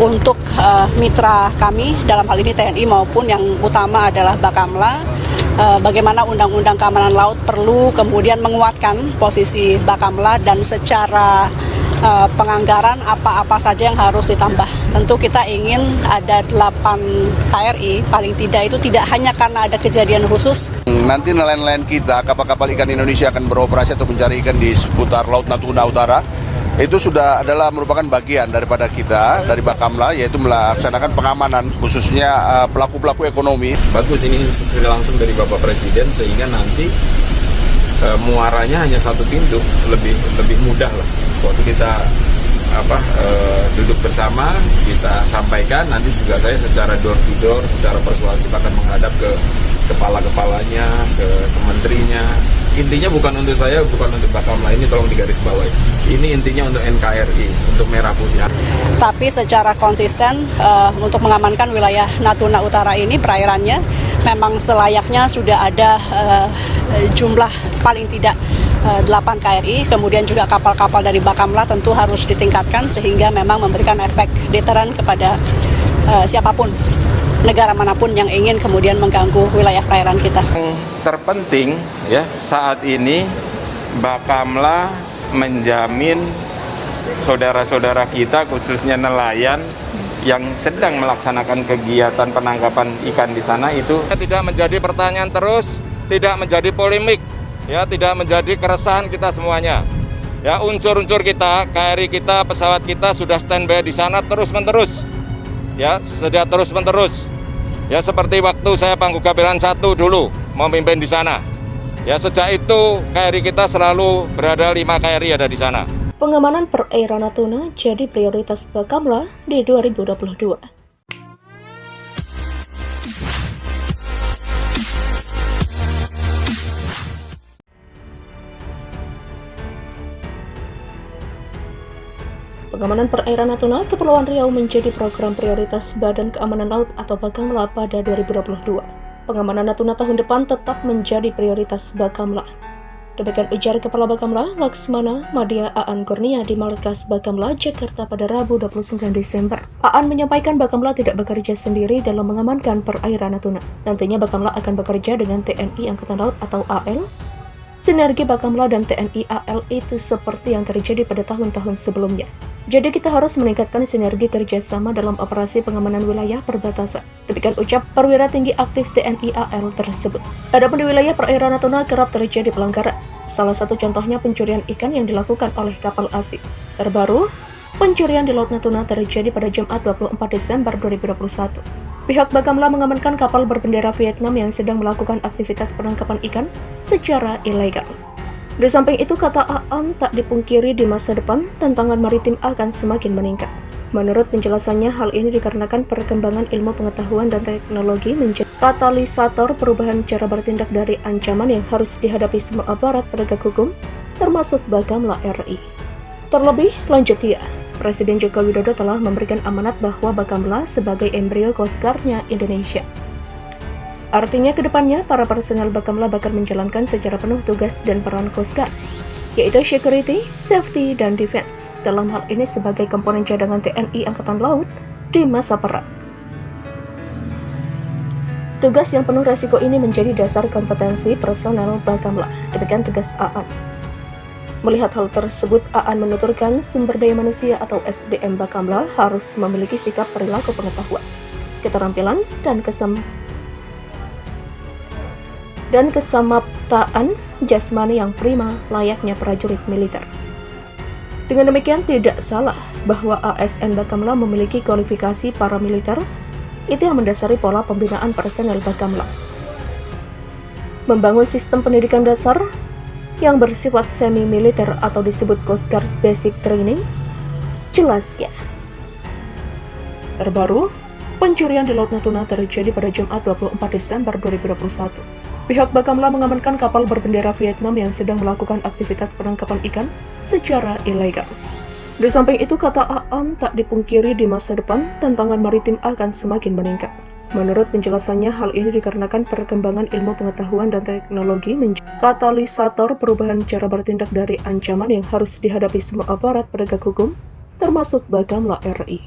untuk mitra kami dalam hal ini TNI maupun yang utama adalah Bakamla, bagaimana Undang-Undang Keamanan Laut perlu kemudian menguatkan posisi Bakamla dan secara penganggaran apa-apa saja yang harus ditambah. Tentu kita ingin ada 8 KRI, paling tidak itu tidak hanya karena ada kejadian khusus. Nanti nelayan-nelayan kita, kapal-kapal ikan Indonesia akan beroperasi atau mencari ikan di seputar Laut Natuna Utara. Itu sudah merupakan bagian daripada kita, dari Bakamla, yaitu melaksanakan pengamanan, khususnya pelaku-pelaku ekonomi. Bagus, ini sudah langsung dari Bapak Presiden, sehingga nanti muaranya hanya satu pintu, lebih mudah lah. Waktu kita duduk bersama, kita sampaikan, nanti juga saya secara door to door, secara persuasif akan menghadap ke kepala-kepalanya, ke menterinya. Intinya bukan untuk saya, bukan untuk Bakamla, ini tolong digarisbawahi. Ini intinya untuk NKRI, untuk Merah Putih. Tapi secara konsisten untuk mengamankan wilayah Natuna Utara ini, perairannya memang selayaknya sudah ada jumlah paling tidak 8 KRI, kemudian juga kapal-kapal dari Bakamla tentu harus ditingkatkan sehingga memang memberikan efek deteran kepada siapapun, negara manapun yang ingin kemudian mengganggu wilayah perairan kita. Yang terpenting ya saat ini Bakamla menjamin saudara-saudara kita khususnya nelayan yang sedang melaksanakan kegiatan penangkapan ikan di sana itu tidak menjadi pertanyaan terus, tidak menjadi polemik, ya tidak menjadi keresahan kita semuanya. Ya unsur-unsur kita, KRI kita, pesawat kita sudah standby di sana terus-menerus. Ya, sudah terus-menerus. Ya seperti waktu saya Pangkuga Belan 1 dulu memimpin di sana. Ya sejak itu KRI kita selalu berada 5 KRI ada di sana. Pengamanan perairan Natuna jadi prioritas Bakamla di 2022. Pengamanan perairan Natuna, Kepulauan Riau menjadi program prioritas Badan Keamanan Laut atau Bakamla pada 2022. Pengamanan Natuna tahun depan tetap menjadi prioritas Bakamla. Demikian ujar Kepala Bakamla, Laksmana Madya Aan Kurnia di Markas Bakamla, Jakarta pada Rabu 29 Desember. Aan menyampaikan Bakamla tidak bekerja sendiri dalam mengamankan perairan Natuna. Nantinya Bakamla akan bekerja dengan TNI Angkatan Laut atau AL. Sinergi Bakamla dan TNI AL itu seperti yang terjadi pada tahun-tahun sebelumnya. Jadi kita harus meningkatkan sinergi kerjasama dalam operasi pengamanan wilayah perbatasan. Demikian ucap perwira tinggi aktif TNI AL tersebut. Adapun di wilayah perairan Natuna kerap terjadi pelanggaran. Salah satu contohnya pencurian ikan yang dilakukan oleh kapal asing. Terbaru, pencurian di Laut Natuna terjadi pada Jumat 24 Desember 2021. Pihak Bakamla mengamankan kapal berbendera Vietnam yang sedang melakukan aktivitas penangkapan ikan secara ilegal. Di samping itu, kata Aan, tak dipungkiri di masa depan, tantangan maritim akan semakin meningkat. Menurut penjelasannya, hal ini dikarenakan perkembangan ilmu pengetahuan dan teknologi menjadi katalisator perubahan cara bertindak dari ancaman yang harus dihadapi semua aparat penegak hukum, termasuk Bakamla RI. Terlebih, lanjut dia, Presiden Joko Widodo telah memberikan amanat bahwa Bakamla sebagai embrio Coast Guard-nya Indonesia. Artinya kedepannya para personel Bakamla bakal menjalankan secara penuh tugas dan peran Coast Guard, yaitu security, safety, dan defense. Dalam hal ini sebagai komponen cadangan TNI Angkatan Laut di masa perang. Tugas yang penuh resiko ini menjadi dasar kompetensi personel Bakamla. Demikian tegas Aan. Melihat hal tersebut, Aan menuturkan sumber daya manusia atau SDM Bakamla harus memiliki sikap perilaku pengetahuan, keterampilan, dan kesamaptaan jasmani yang prima layaknya prajurit militer. Dengan demikian tidak salah bahwa ASN Bakamla memiliki kualifikasi paramiliter. Itu yang mendasari pola pembinaan personel Bakamla. Membangun sistem pendidikan dasar yang bersifat semi-militer atau disebut Coast Guard Basic Training. Jelas ya. Terbaru, pencurian di Laut Natuna terjadi pada Jumat 24 Desember 2021. Pihak Bakamla mengamankan kapal berbendera Vietnam yang sedang melakukan aktivitas penangkapan ikan secara ilegal. Di samping itu, kata Aan, tak dipungkiri di masa depan, tantangan maritim akan semakin meningkat. Menurut penjelasannya, hal ini dikarenakan perkembangan ilmu pengetahuan dan teknologi menjadi katalisator perubahan cara bertindak dari ancaman yang harus dihadapi semua aparat penegak hukum, termasuk Bakamla RI.